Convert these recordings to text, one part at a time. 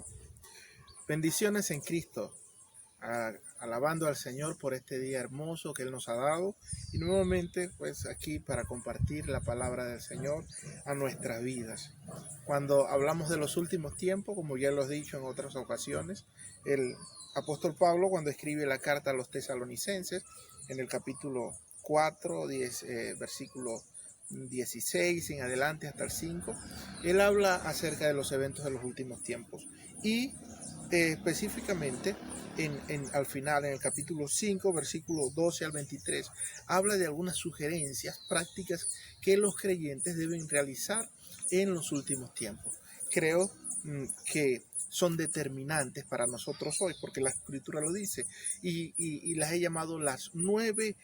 Bueno, bendiciones en Cristo, alabando al Señor por este día hermoso que Él nos ha dado y nuevamente pues aquí para compartir la palabra del Señor a nuestras vidas. Cuando hablamos de los últimos tiempos, como ya lo he dicho en otras ocasiones, el apóstol Pablo cuando escribe la carta a los tesalonicenses en el capítulo 4, versículo 16 en adelante hasta el 5, él habla acerca de los eventos de los últimos tiempos y específicamente al final, en el capítulo 5, versículo 12 al 23, habla de algunas sugerencias prácticas que los creyentes deben realizar en los últimos tiempos. Creo que son determinantes para nosotros hoy, porque la Escritura lo dice, y las he llamado las nueve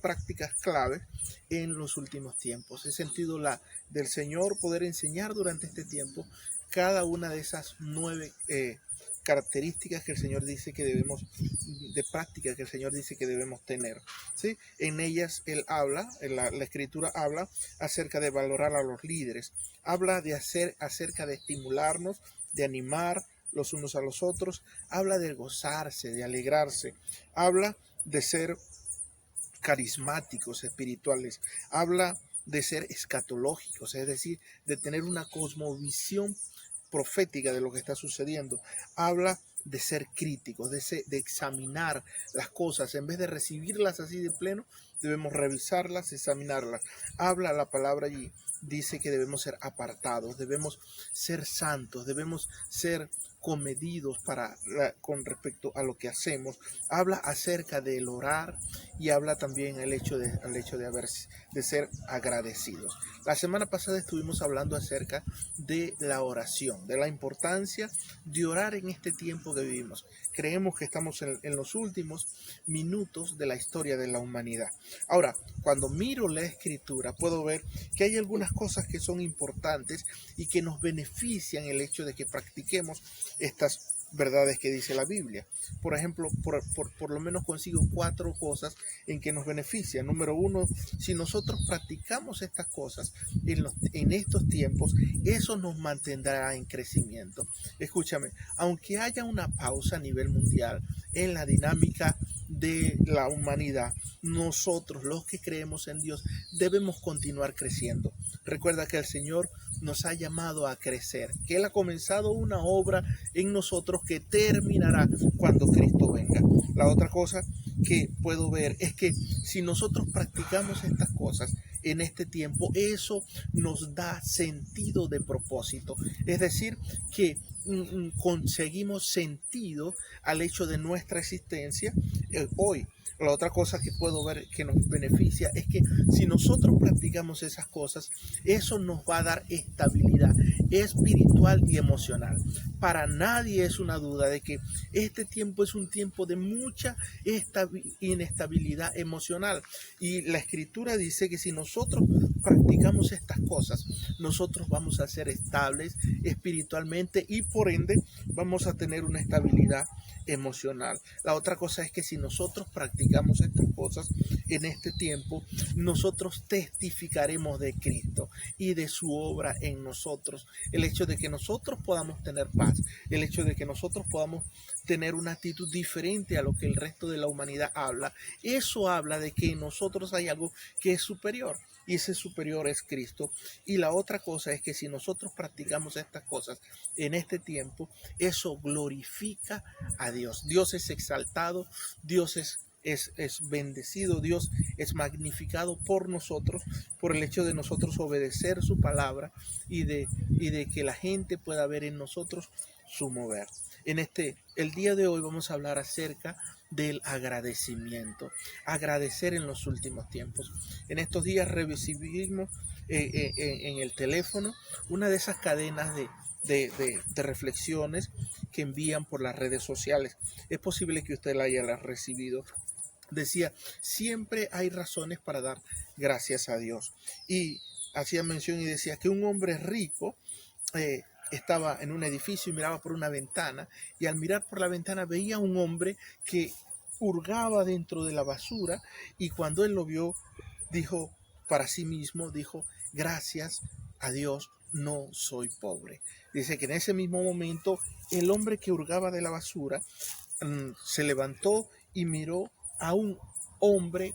prácticas claves en los últimos tiempos. He sentido la del Señor poder enseñar durante este tiempo cada una de esas nueve características que el Señor dice que debemos, de prácticas que el Señor dice que debemos tener, ¿sí? En ellas Él habla, la Escritura habla acerca de valorar a los líderes, habla de acerca de estimularnos, de animar los unos a los otros, habla de gozarse, de alegrarse, habla de ser carismáticos espirituales, habla de ser escatológicos, es decir, de tener una cosmovisión profética de lo que está sucediendo, habla de ser críticos, de examinar las cosas, en vez de recibirlas así de pleno, debemos revisarlas, examinarlas. Habla la palabra allí, dice que debemos ser apartados, debemos ser santos, debemos ser comedidos con respecto a lo que hacemos. Habla acerca del orar y habla también el hecho de ser agradecidos. La semana pasada estuvimos hablando acerca de la oración, de la importancia de orar en este tiempo que vivimos. Creemos que estamos en los últimos minutos de la historia de la humanidad. Ahora, cuando miro la Escritura, puedo ver que hay algunas cosas que son importantes y que nos benefician el hecho de que practiquemos estas verdades que dice la Biblia. Por ejemplo, por lo menos consigo 4 cosas en que nos benefician. Número 1, si nosotros practicamos estas cosas en estos tiempos, eso nos mantendrá en crecimiento. Escúchame, aunque haya una pausa a nivel mundial en la dinámica de la humanidad, nosotros los que creemos en Dios debemos continuar creciendo. Recuerda que el Señor nos ha llamado a crecer, que Él ha comenzado una obra en nosotros que terminará cuando Cristo venga. La otra cosa que puedo ver es que si nosotros practicamos estas cosas en este tiempo, eso nos da sentido de propósito. Es decir, que conseguimos sentido al hecho de nuestra existencia hoy. La otra cosa que puedo ver que nos beneficia es que si nosotros practicamos esas cosas, eso nos va a dar estabilidad espiritual y emocional. Para nadie es una duda de que este tiempo es un tiempo de mucha inestabilidad emocional. Y la Escritura dice que si nosotros practicamos estas cosas, nosotros vamos a ser estables espiritualmente y por ende vamos a tener una estabilidad emocional. La otra cosa es que si nosotros practicamos estas cosas en este tiempo, nosotros testificaremos de Cristo y de su obra en nosotros. El hecho de que nosotros podamos tener paz, el hecho de que nosotros podamos tener una actitud diferente a lo que el resto de la humanidad habla, eso habla de que en nosotros hay algo que es superior. Y ese superior es Cristo. Y la otra cosa es que si nosotros practicamos estas cosas en este tiempo, eso glorifica a Dios. Dios es exaltado, Dios es bendecido, Dios es magnificado por nosotros, por el hecho de nosotros obedecer su palabra y de que la gente pueda ver en nosotros su mover. El día de hoy vamos a hablar acerca del agradecimiento, agradecer en los últimos tiempos. En estos días recibimos en el teléfono una de esas cadenas de reflexiones que envían por las redes sociales. Es posible que usted la haya recibido. Decía, siempre hay razones para dar gracias a Dios. Y hacía mención y decía que un hombre rico estaba en un edificio y miraba por una ventana, y al mirar por la ventana veía a un hombre que hurgaba dentro de la basura, y cuando él lo vio, dijo para sí mismo, dijo, gracias a Dios no soy pobre. Dice que en ese mismo momento el hombre que hurgaba de la basura se levantó y miró a un hombre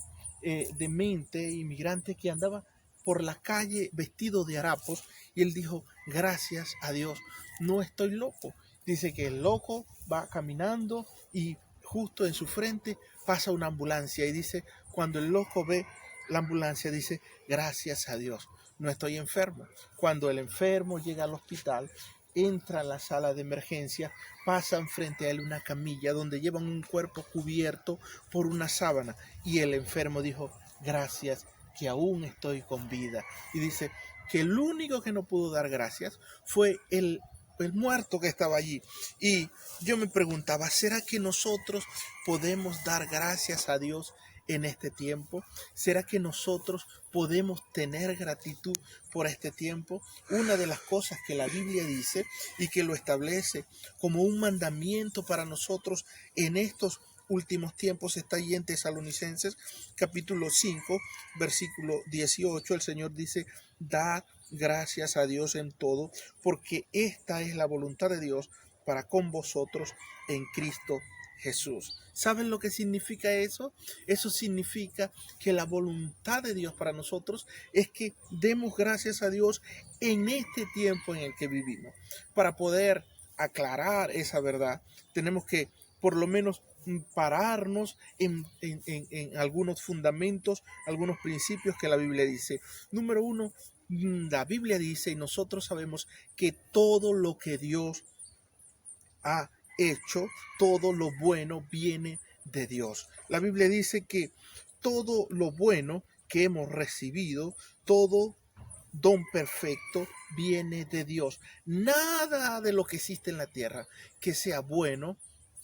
demente, inmigrante, que andaba por la calle vestido de harapos, y él dijo: gracias a Dios, no estoy loco. Dice que el loco va caminando y justo en su frente pasa una ambulancia, y dice, cuando el loco ve la ambulancia, dice: gracias a Dios, no estoy enfermo. Cuando el enfermo llega al hospital, entra a la sala de emergencia, pasan frente a él una camilla donde llevan un cuerpo cubierto por una sábana, y el enfermo dijo: gracias que aún estoy con vida. Y dice que el único que no pudo dar gracias fue el muerto que estaba allí. Y yo me preguntaba, ¿será que nosotros podemos dar gracias a Dios en este tiempo? ¿Será que nosotros podemos tener gratitud por este tiempo? Una de las cosas que la Biblia dice y que lo establece como un mandamiento para nosotros en estos últimos tiempos está allí en Tesalonicenses capítulo 5 versículo 18. El Señor dice: dad gracias a Dios en todo, porque esta es la voluntad de Dios para con vosotros en Cristo Jesús. ¿Saben lo que significa eso? Eso significa que la voluntad de Dios para nosotros es que demos gracias a Dios en este tiempo en el que vivimos. Para poder aclarar esa verdad, tenemos que por lo menos pararnos en algunos fundamentos, algunos principios que la Biblia dice. Número uno, la Biblia dice, y nosotros sabemos, que todo lo que Dios ha hecho, todo lo bueno viene de Dios. La Biblia dice que todo lo bueno que hemos recibido, todo don perfecto viene de Dios. Nada de lo que existe en la tierra que sea bueno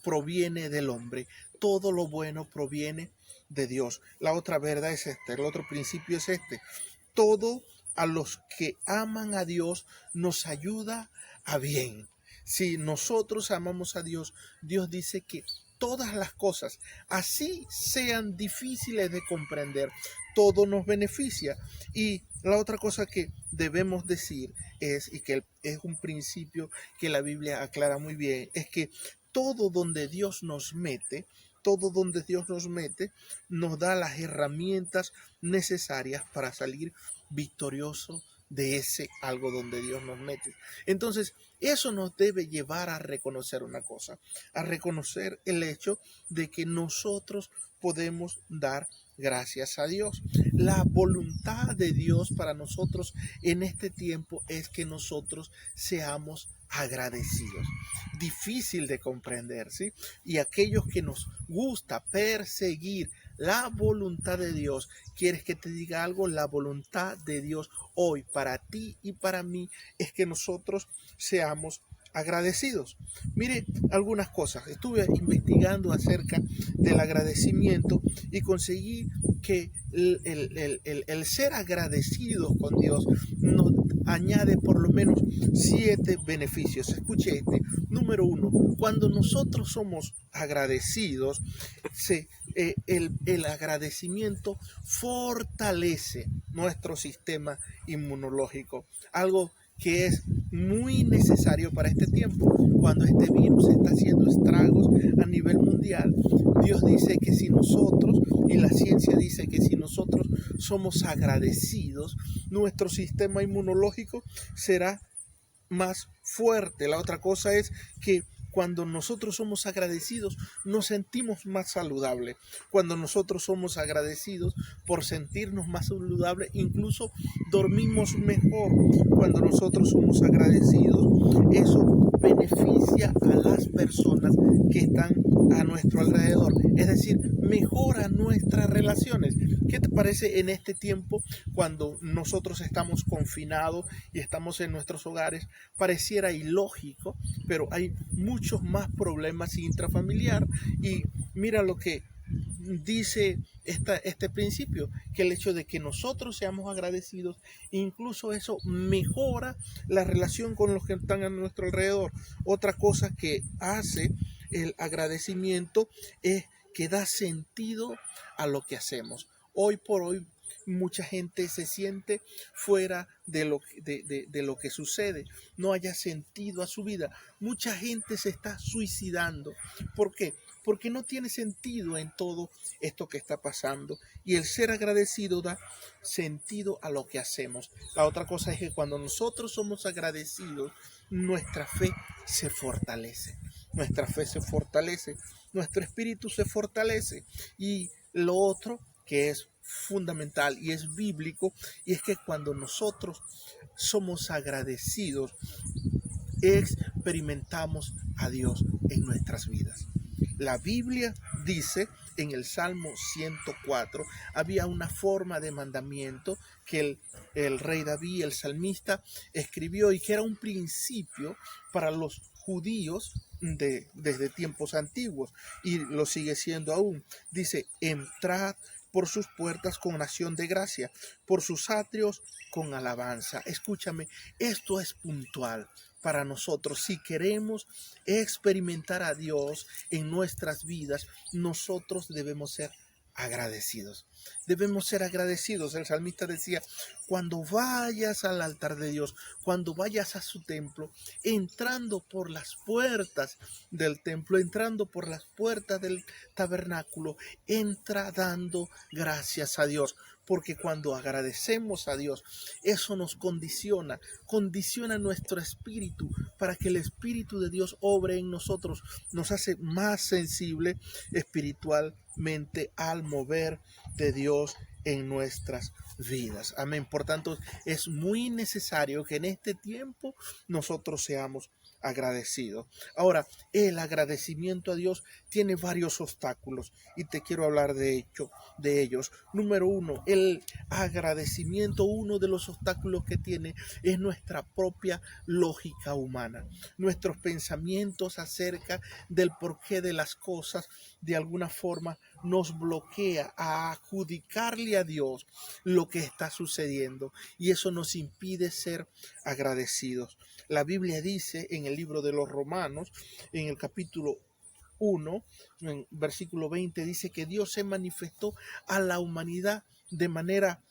proviene del hombre. Todo lo bueno proviene de Dios. La otra verdad es esta, el otro principio es este: todo a los que aman a Dios nos ayuda a bien. Si nosotros amamos a Dios, Dios dice que todas las cosas, así sean difíciles de comprender, todo nos beneficia. Y la otra cosa que debemos decir es, y que es un principio que la Biblia aclara muy bien, es que todo donde Dios nos mete, todo donde Dios nos mete, nos da las herramientas necesarias para salir victorioso de ese algo donde Dios nos mete. Entonces, eso nos debe llevar a reconocer una cosa, a reconocer el hecho de que nosotros podemos dar gracias a Dios. La voluntad de Dios para nosotros en este tiempo es que nosotros seamos agradecidos. Difícil de comprender, ¿sí? Y aquellos que nos gusta perseguir la voluntad de Dios, ¿quieres que te diga algo? La voluntad de Dios hoy para ti y para mí es que nosotros seamos agradecidos. Mire algunas cosas. Estuve investigando acerca del agradecimiento y conseguí que el ser agradecidos con Dios nos añade por lo menos 7 beneficios. Escuche este. Número 1, cuando nosotros somos agradecidos, el agradecimiento fortalece nuestro sistema inmunológico, algo que es muy necesario para este tiempo. Cuando este virus está haciendo estragos a nivel mundial, Dios dice que si nosotros, y la ciencia dice que si nosotros somos agradecidos, nuestro sistema inmunológico será más fuerte. La otra cosa es que cuando nosotros somos agradecidos, nos sentimos más saludables. Cuando nosotros somos agradecidos por sentirnos más saludables, incluso dormimos mejor. Cuando nosotros somos agradecidos, eso beneficia a las personas que están a nuestro alrededor. Es decir, mejora nuestras relaciones. ¿Qué te parece en este tiempo cuando nosotros estamos confinados y estamos en nuestros hogares? Pareciera ilógico, pero hay muchos más problemas intrafamiliar. Y mira lo que dice este principio, que el hecho de que nosotros seamos agradecidos, incluso eso mejora la relación con los que están a nuestro alrededor. Otra cosa que hace el agradecimiento es que da sentido a lo que hacemos. Hoy por hoy mucha gente se siente fuera de lo que sucede, no haya sentido a su vida. Mucha gente se está suicidando. ¿Por qué? Porque no tiene sentido en todo esto que está pasando. Y el ser agradecido da sentido a lo que hacemos. La otra cosa es que cuando nosotros somos agradecidos, nuestra fe se fortalece. Nuestra fe se fortalece, nuestro espíritu se fortalece. Y lo otro que es fundamental y es bíblico, y es que cuando nosotros somos agradecidos, experimentamos a Dios en nuestras vidas. La Biblia dice en el Salmo 104, había una forma de mandamiento que el rey David, el salmista, escribió y que era un principio para los judíos desde tiempos antiguos y lo sigue siendo aún. Dice, entrad por sus puertas con acción de gracia, por sus atrios con alabanza. Escúchame, esto es puntual para nosotros. Si queremos experimentar a Dios en nuestras vidas, nosotros debemos ser agradecidos. Debemos ser agradecidos. El salmista decía, cuando vayas al altar de Dios, cuando vayas a su templo, entrando por las puertas del templo, entrando por las puertas del tabernáculo, entra dando gracias a Dios. Porque cuando agradecemos a Dios, eso nos condiciona nuestro espíritu para que el Espíritu de Dios obre en nosotros, nos hace más sensible espiritualmente al mover de Dios en nuestras vidas. Amén. Por tanto, es muy necesario que en este tiempo nosotros seamos agradecidos. Ahora, el agradecimiento a Dios tiene varios obstáculos y te quiero hablar de ellos. Número uno, el agradecimiento, uno de los obstáculos que tiene es nuestra propia lógica humana. Nuestros pensamientos acerca del porqué de las cosas de alguna forma nos bloquea a adjudicarle a Dios lo que está sucediendo y eso nos impide ser agradecidos. La Biblia dice en el libro de los Romanos, en el capítulo 1, en versículo 20, dice que Dios se manifestó a la humanidad de manera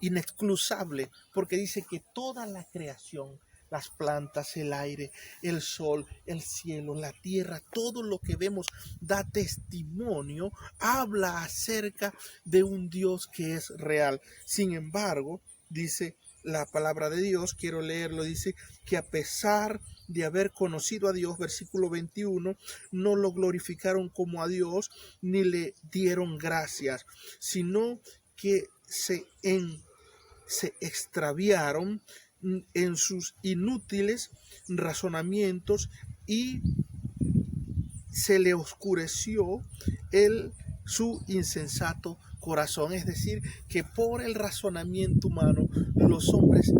inexcusable, porque dice que toda la creación, las plantas, el aire, el sol, el cielo, la tierra, todo lo que vemos da testimonio, habla acerca de un Dios que es real. Sin embargo, dice la palabra de Dios, quiero leerlo, dice que a pesar de haber conocido a Dios, versículo 21, no lo glorificaron como a Dios, ni le dieron gracias, sino que se extraviaron en sus inútiles razonamientos y se le oscureció su insensato corazón. Es decir, que por el razonamiento humano los hombres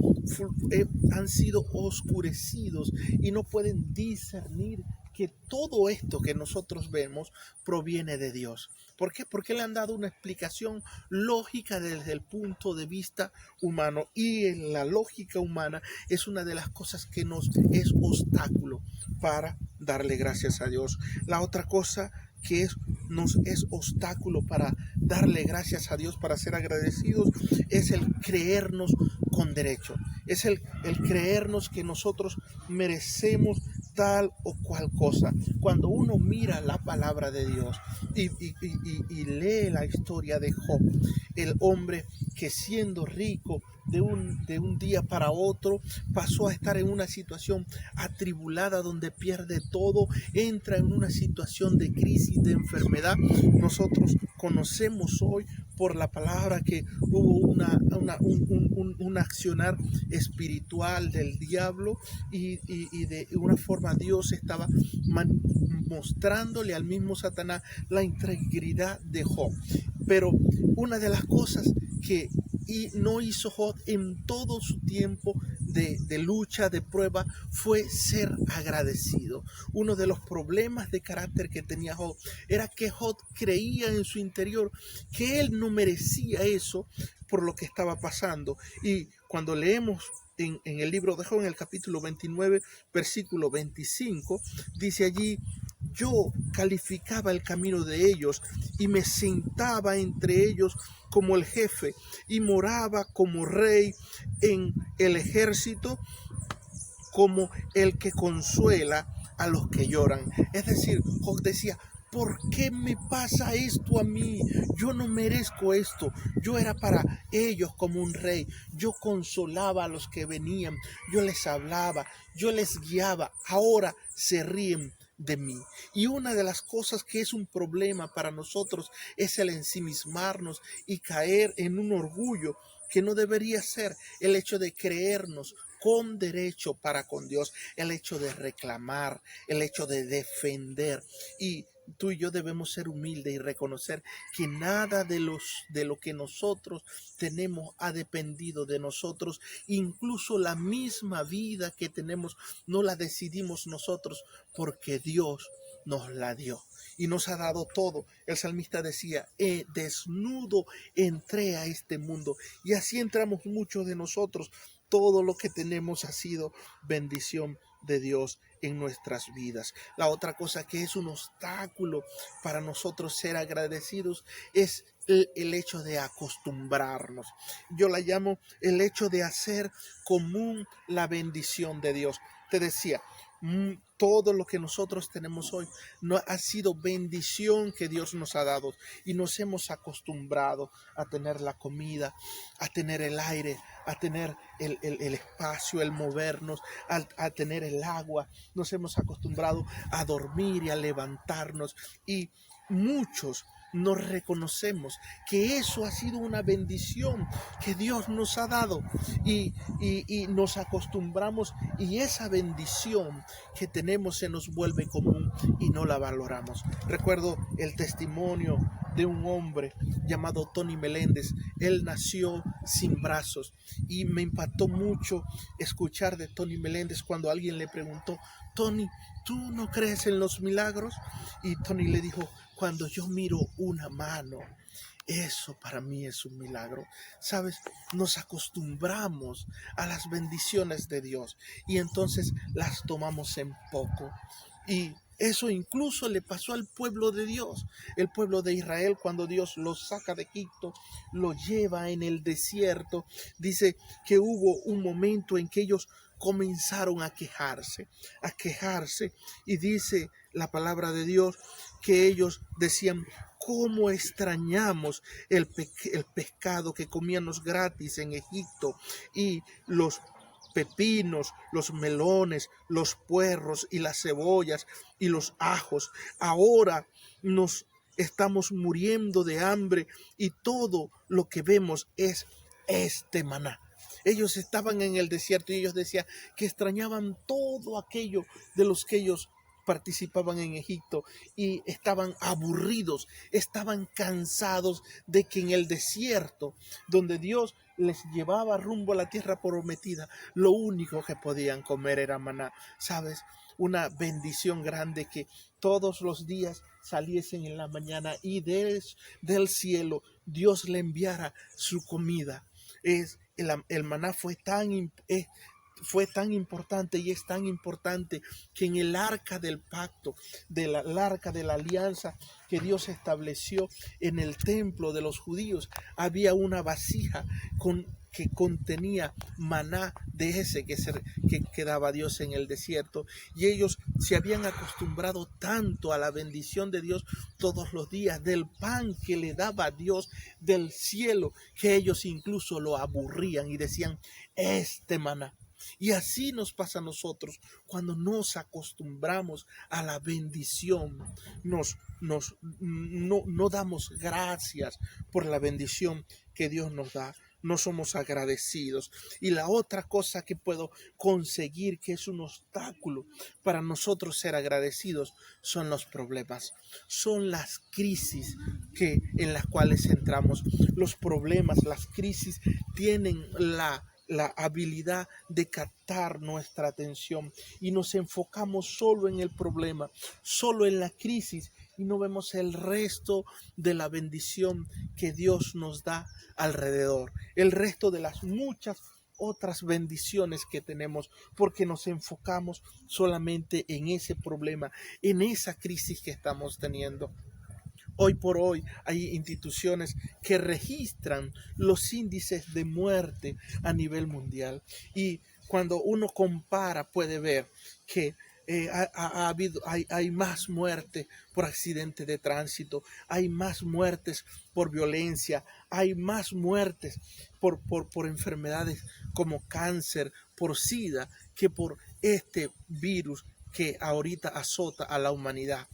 han sido oscurecidos y no pueden discernir que todo esto que nosotros vemos proviene de Dios. ¿Por qué? Porque le han dado una explicación lógica desde el punto de vista humano, y en la lógica humana es una de las cosas que nos es obstáculo para darle gracias a Dios. La otra cosa que nos es obstáculo para darle gracias a Dios, para ser agradecidos, es el creernos con derecho, es el creernos que nosotros merecemos tal o cual cosa. Cuando uno mira la palabra de Dios y lee la historia de Job, el hombre que siendo rico de un día para otro pasó a estar en una situación atribulada donde pierde todo, entra en una situación de crisis, de enfermedad. Nosotros conocemos hoy por la palabra que hubo un accionar espiritual del diablo y de una forma Dios estaba mostrándole al mismo Satanás la integridad de Job. Pero una de las cosas que no hizo Job en todo su tiempo de lucha, de prueba, fue ser agradecido. Uno de los problemas de carácter que tenía Job era que Job creía en su interior que él no merecía eso por lo que estaba pasando. Y cuando leemos en el libro de Job, en el capítulo 29, versículo 25, dice allí yo calificaba el camino de ellos y me sentaba entre ellos como el jefe y moraba como rey en el ejército, como el que consuela a los que lloran. Es decir, Job decía, ¿por qué me pasa esto a mí? Yo no merezco esto. Yo era para ellos como un rey. Yo consolaba a los que venían. Yo les hablaba. Yo les guiaba. Ahora se ríen de mí. Y una de las cosas que es un problema para nosotros es el ensimismarnos y caer en un orgullo que no debería ser, el hecho de creernos con derecho para con Dios, el hecho de reclamar, el hecho de defender. Y tú y yo debemos ser humildes y reconocer que nada de lo que nosotros tenemos ha dependido de nosotros. Incluso la misma vida que tenemos no la decidimos nosotros, porque Dios nos la dio y nos ha dado todo. El salmista decía, desnudo entré a este mundo, y así entramos muchos de nosotros. Todo lo que tenemos ha sido bendición de Dios en nuestras vidas. La otra cosa que es un obstáculo para nosotros ser agradecidos es el hecho de acostumbrarnos. Yo la llamo el hecho de hacer común la bendición de Dios. Te decía, todo lo que nosotros tenemos hoy no ha sido bendición que Dios nos ha dado, y nos hemos acostumbrado a tener la comida, a tener el aire, a tener el espacio, el movernos, a tener el agua. Nos hemos acostumbrado a dormir y a levantarnos, y muchos nos reconocemos que eso ha sido una bendición que Dios nos ha dado, y nos acostumbramos, y esa bendición que tenemos se nos vuelve común y no la valoramos. Recuerdo el testimonio de un hombre llamado Tony Meléndez. Él nació sin brazos, y me impactó mucho escuchar de Tony Meléndez cuando alguien le preguntó, Tony, ¿tú no crees en los milagros? Y Tony le dijo, cuando yo miro una mano, eso para mí es un milagro. ¿Sabes? Nos acostumbramos a las bendiciones de Dios y entonces las tomamos en poco. Y eso incluso le pasó al pueblo de Dios, el pueblo de Israel, cuando Dios los saca de Egipto, lo lleva en el desierto. Dice que hubo un momento en que ellos comenzaron a quejarse, y dice la palabra de Dios que ellos decían, ¿cómo extrañamos el pescado que comíamos gratis en Egipto, y los pepinos, los melones, los puerros y las cebollas y los ajos? Ahora nos estamos muriendo de hambre y todo lo que vemos es este maná. Ellos estaban en el desierto y ellos decían que extrañaban todo aquello de los que ellos participaban en Egipto, y estaban aburridos, estaban cansados de que en el desierto, donde Dios les llevaba rumbo a la tierra prometida, lo único que podían comer era maná. ¿Sabes? Una bendición grande que todos los días saliesen en la mañana y del cielo Dios le enviara su comida. El maná fue tan importante, y es tan importante, que en el arca del pacto, el arca de la alianza que Dios estableció en el templo de los judíos, había una vasija que contenía maná de ese que daba Dios en el desierto, y ellos se habían acostumbrado tanto a la bendición de Dios todos los días, del pan que le daba Dios del cielo, que ellos incluso lo aburrían y decían, este maná. Y así nos pasa a nosotros cuando nos acostumbramos a la bendición. No damos gracias por la bendición que Dios nos da. No somos agradecidos. Y la otra cosa que puedo conseguir, que es un obstáculo para nosotros ser agradecidos, son los problemas, son las crisis en las cuales entramos. Los problemas, las crisis tienen la habilidad de captar nuestra atención, y nos enfocamos solo en el problema, solo en la crisis, y no vemos el resto de la bendición que Dios nos da alrededor, el resto de las muchas otras bendiciones que tenemos, porque nos enfocamos solamente en ese problema, en esa crisis que estamos teniendo. Hoy por hoy hay instituciones que registran los índices de muerte a nivel mundial, y cuando uno compara puede ver que hay más muertes por accidentes de tránsito, hay más muertes por violencia, hay más muertes por enfermedades como cáncer, por SIDA, que por este virus que ahorita azota a la humanidad.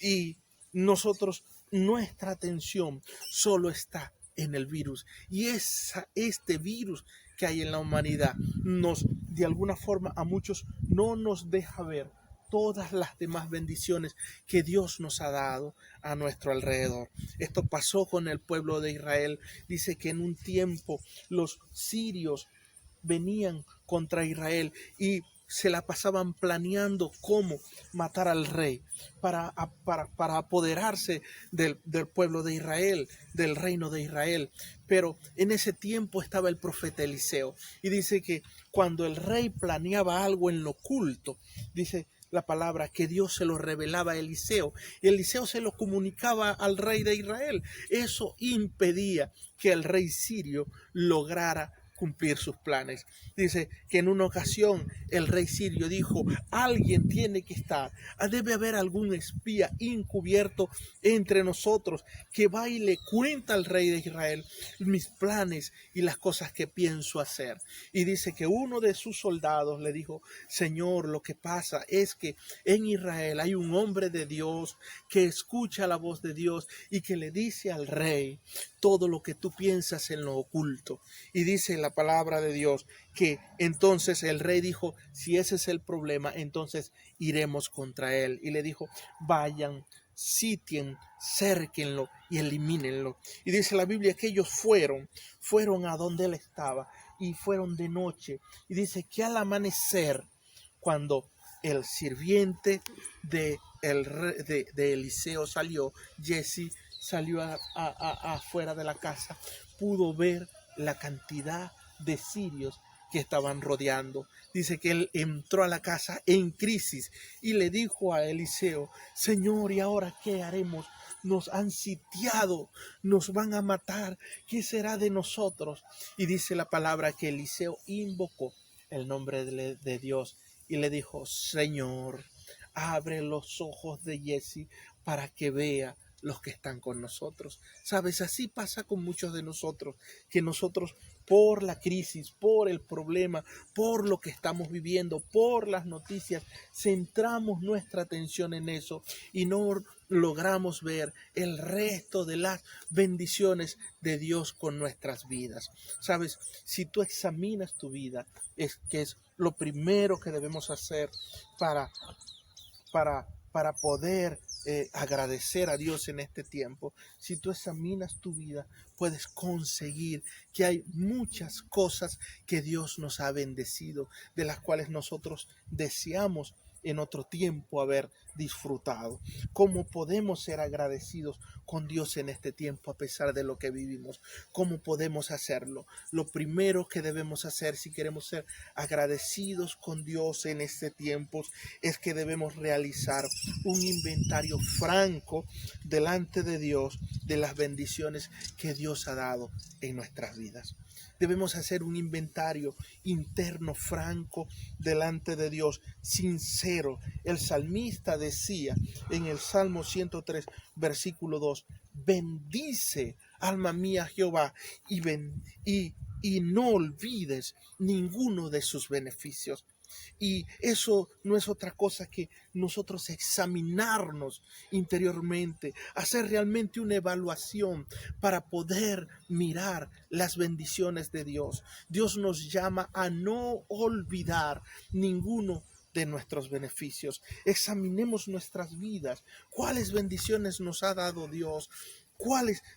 Y nosotros, nuestra atención solo está en el virus, y este virus que hay en la humanidad nos, de alguna forma, a muchos no nos deja ver todas las demás bendiciones que Dios nos ha dado a nuestro alrededor. Esto pasó con el pueblo de Israel. Dice que en un tiempo los sirios venían contra Israel y se la pasaban planeando cómo matar al rey para apoderarse del pueblo de Israel, del reino de Israel. Pero en ese tiempo estaba el profeta Eliseo, y dice que cuando el rey planeaba algo en lo oculto, dice la palabra que Dios se lo revelaba a Eliseo, y Eliseo se lo comunicaba al rey de Israel. Eso impedía que el rey sirio lograra cumplir sus planes. Dice que en una ocasión el rey sirio dijo: alguien tiene que estar, debe haber algún espía encubierto entre nosotros que va y le cuenta al rey de Israel mis planes y las cosas que pienso hacer. Y dice que uno de sus soldados le dijo: Señor, lo que pasa es que en Israel hay un hombre de Dios que escucha la voz de Dios y que le dice al rey todo lo que tú piensas en lo oculto. Y dice la palabra de Dios que entonces el rey dijo: si ese es el problema, entonces iremos contra él. Y le dijo: vayan, sitien, cérquenlo y elimínenlo. Y dice la Biblia que ellos fueron a donde él estaba, y fueron de noche. Y dice que al amanecer, cuando el sirviente de Eliseo salió, Jesse salió afuera de la casa, pudo ver la cantidad de sirios que estaban rodeando. Dice que él entró a la casa en crisis y le dijo a Eliseo: Señor, ¿y ahora qué haremos? Nos han sitiado, nos van a matar, ¿qué será de nosotros? Y dice la palabra que Eliseo invocó el nombre de Dios y le dijo: Señor, abre los ojos de Jesse para que vea los que están con nosotros. Sabes, así pasa con muchos de nosotros, que nosotros, por la crisis, por el problema, por lo que estamos viviendo, por las noticias, centramos nuestra atención en eso y no logramos ver el resto de las bendiciones de Dios con nuestras vidas. Sabes, si tú examinas tu vida, es lo primero que debemos hacer para poder agradecer a Dios en este tiempo. Si tú examinas tu vida, puedes conseguir que hay muchas cosas que Dios nos ha bendecido, de las cuales nosotros deseamos en otro tiempo haber disfrutado. ¿Cómo podemos ser agradecidos con Dios en este tiempo a pesar de lo que vivimos? ¿Cómo podemos hacerlo? Lo primero que debemos hacer si queremos ser agradecidos con Dios en este tiempo es que debemos realizar un inventario franco delante de Dios de las bendiciones que Dios ha dado en nuestras vidas. Debemos hacer un inventario interno franco delante de Dios, sincero. El salmista decía en el Salmo 103, versículo 2, bendice, alma mía, Jehová, y no olvides ninguno de sus beneficios. Y eso no es otra cosa que nosotros examinarnos interiormente, hacer realmente una evaluación para poder mirar las bendiciones de Dios. Dios nos llama a no olvidar ninguno de nuestros beneficios. Examinemos nuestras vidas. ¿Cuáles bendiciones nos ha dado Dios?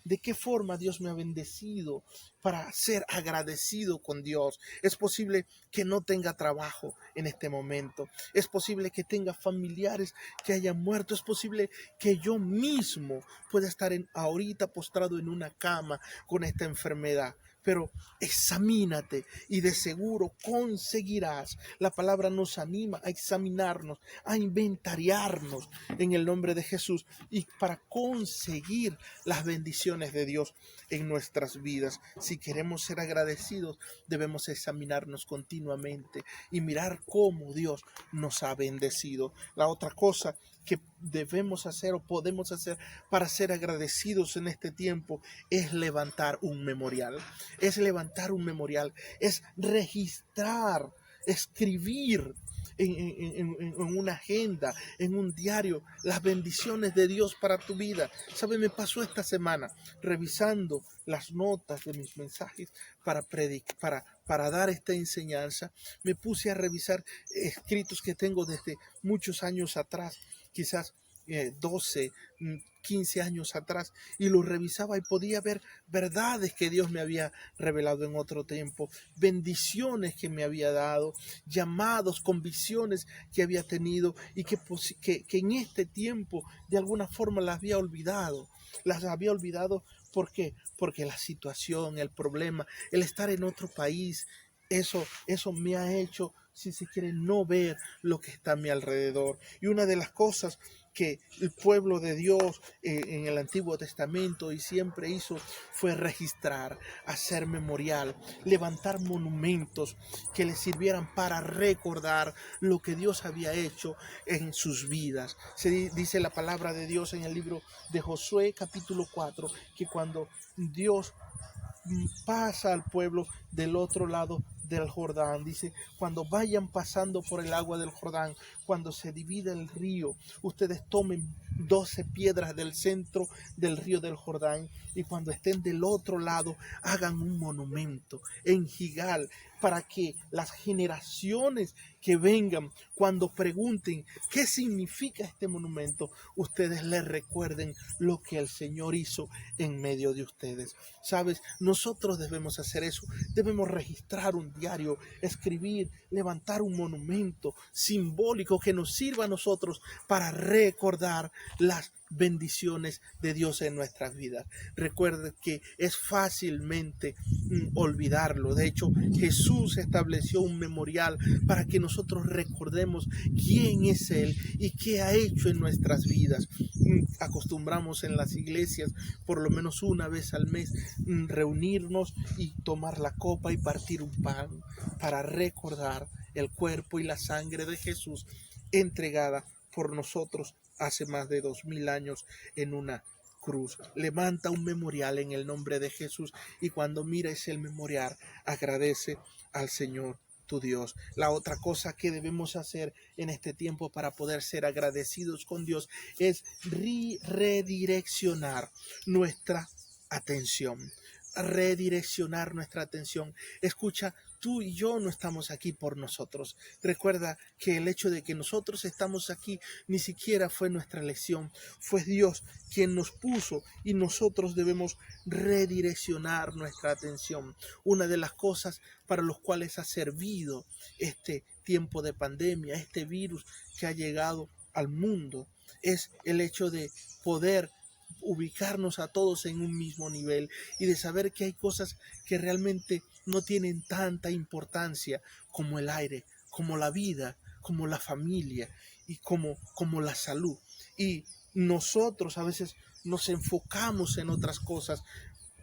¿De qué forma Dios me ha bendecido para ser agradecido con Dios? Es posible que no tenga trabajo en este momento. Es posible que tenga familiares que hayan muerto. Es posible que yo mismo pueda estar ahorita postrado en una cama con esta enfermedad. pero examínate y de seguro conseguirás. La palabra nos anima a examinarnos, a inventariarnos en el nombre de Jesús y para conseguir las bendiciones de Dios en nuestras vidas. Si queremos ser agradecidos, debemos examinarnos continuamente y mirar cómo Dios nos ha bendecido. La otra cosa que debemos hacer o podemos hacer para ser agradecidos en este tiempo es levantar un memorial. Es levantar un memorial, es registrar, escribir en una agenda, en un diario, las bendiciones de Dios para tu vida. ¿Sabe? Me pasó esta semana revisando las notas de mis mensajes para dar esta enseñanza. Me puse a revisar escritos que tengo desde muchos años atrás, quizás 12, 15 años atrás, y lo revisaba y podía ver verdades que Dios me había revelado en otro tiempo, bendiciones que me había dado, llamados, convicciones que había tenido y que en este tiempo de alguna forma las había olvidado. Las había olvidado, ¿por qué? Porque la situación, el problema, el estar en otro país, eso me ha hecho, si se quiere, no ver lo que está a mi alrededor. Y una de las cosas que el pueblo de Dios en el Antiguo Testamento y siempre hizo fue registrar, hacer memorial, levantar monumentos que les sirvieran para recordar lo que Dios había hecho en sus vidas. Se dice la palabra de Dios en el libro de Josué capítulo 4 que cuando Dios pasa al pueblo del otro lado del Jordán, dice, cuando vayan pasando por el agua del Jordán, cuando se divide el río, ustedes tomen 12 piedras del centro del río del Jordán y cuando estén del otro lado hagan un monumento en Gigal para que las generaciones que vengan, cuando pregunten qué significa este monumento, ustedes les recuerden lo que el Señor hizo en medio de ustedes. ¿Sabes? Nosotros debemos hacer eso, debemos registrar un diario, escribir, levantar un monumento simbólico que nos sirva a nosotros para recordar las bendiciones de Dios en nuestras vidas. Recuerde que es fácilmente olvidarlo. De hecho, Jesús estableció un memorial para que nosotros recordemos quién es Él y qué ha hecho en nuestras vidas. Acostumbramos en las iglesias por lo menos una vez al mes reunirnos y tomar la copa y partir un pan para recordar el cuerpo y la sangre de Jesús entregada por nosotros hace más de 2000 años en una cruz. Levanta un memorial en el nombre de Jesús y cuando mires el memorial agradece al Señor tu Dios. La otra cosa que debemos hacer en este tiempo para poder ser agradecidos con Dios es redireccionar nuestra atención. Redireccionar nuestra atención. Escucha, tú y yo no estamos aquí por nosotros. Recuerda que el hecho de que nosotros estamos aquí ni siquiera fue nuestra elección, fue Dios quien nos puso y nosotros debemos redireccionar nuestra atención. Una de las cosas para los cuales ha servido este tiempo de pandemia, este virus que ha llegado al mundo, es el hecho de poder ubicarnos a todos en un mismo nivel y de saber que hay cosas que realmente no tienen tanta importancia como el aire, como la vida, como la familia y como la salud. Y nosotros a veces nos enfocamos en otras cosas,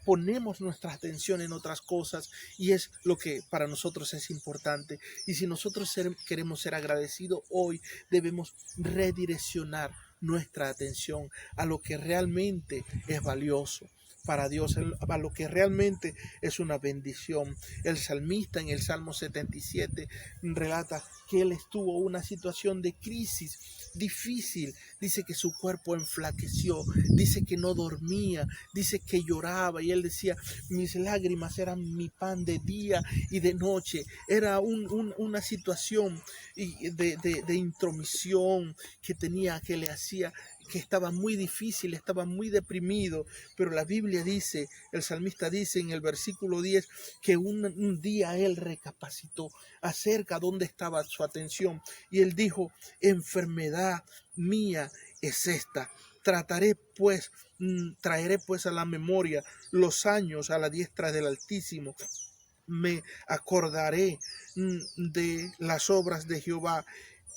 ponemos nuestra atención en otras cosas y es lo que para nosotros es importante. Y si nosotros queremos ser agradecidos hoy, debemos redireccionar nuestra atención a lo que realmente es valioso para Dios, a lo que realmente es una bendición. El salmista en el Salmo 77 relata que él estuvo en una situación de crisis difícil. Dice que su cuerpo enflaqueció, dice que no dormía, dice que lloraba y él decía, mis lágrimas eran mi pan de día y de noche. Era una situación de intromisión que tenía, que le hacía, que estaba muy difícil, estaba muy deprimido, pero la Biblia dice, el salmista dice en el versículo 10 que un día él recapacitó acerca de dónde estaba su atención y él dijo, enfermedad mía es esta, Trataré pues, traeré pues a la memoria los años a la diestra del Altísimo. Me acordaré de las obras de Jehová.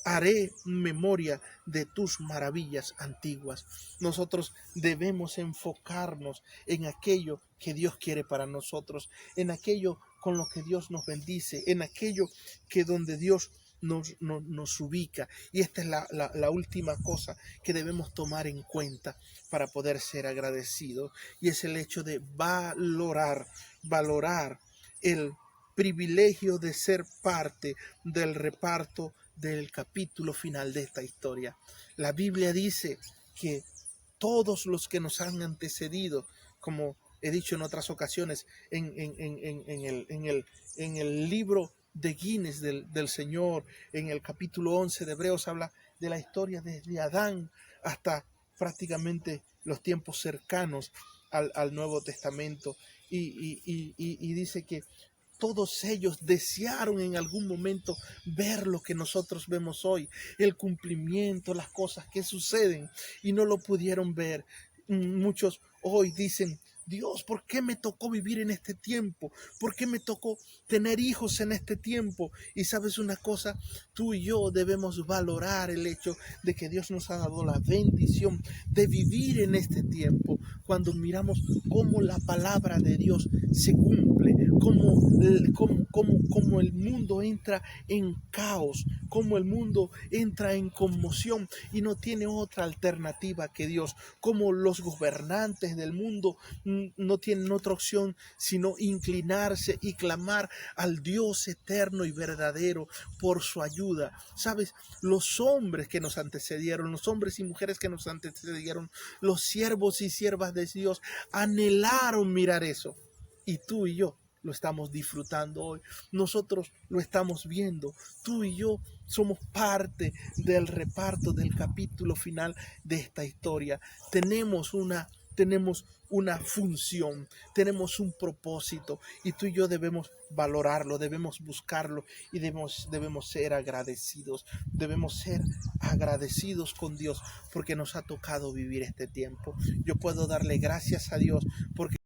Haré memoria de tus maravillas antiguas. Nosotros debemos enfocarnos en aquello que Dios quiere para nosotros, en aquello con lo que Dios nos bendice, en aquello que donde Dios nos ubica. Y esta es la última cosa que debemos tomar en cuenta para poder ser agradecidos, y es el hecho de valorar el privilegio de ser parte del reparto del capítulo final de esta historia. La Biblia dice que todos los que nos han antecedido, como he dicho en otras ocasiones, en el libro de Guinness del Señor, en el capítulo 11 de Hebreos, habla de la historia desde Adán hasta prácticamente los tiempos cercanos al Nuevo Testamento, y dice que todos ellos desearon en algún momento ver lo que nosotros vemos hoy, el cumplimiento, las cosas que suceden, y no lo pudieron ver. Muchos hoy dicen: Dios, ¿por qué me tocó vivir en este tiempo? ¿Por qué me tocó tener hijos en este tiempo? Y sabes una cosa, tú y yo debemos valorar el hecho de que Dios nos ha dado la bendición de vivir en este tiempo, cuando miramos cómo la palabra de Dios se cumple, cómo el mundo entra en caos, cómo el mundo entra en conmoción y no tiene otra alternativa que Dios, como los gobernantes del mundo no tienen otra opción sino inclinarse y clamar al Dios eterno y verdadero por su ayuda. ¿Sabes? Los hombres que nos antecedieron, los hombres y mujeres que nos antecedieron, los siervos y siervas de Dios, anhelaron mirar eso. Y tú y yo lo estamos disfrutando hoy. Nosotros lo estamos viendo. Tú y yo somos parte del reparto del capítulo final de esta historia. Tenemos una función, tenemos un propósito, y tú y yo debemos valorarlo, debemos buscarlo, y debemos ser agradecidos. Debemos ser agradecidos con Dios porque nos ha tocado vivir este tiempo. Yo puedo darle gracias a Dios porque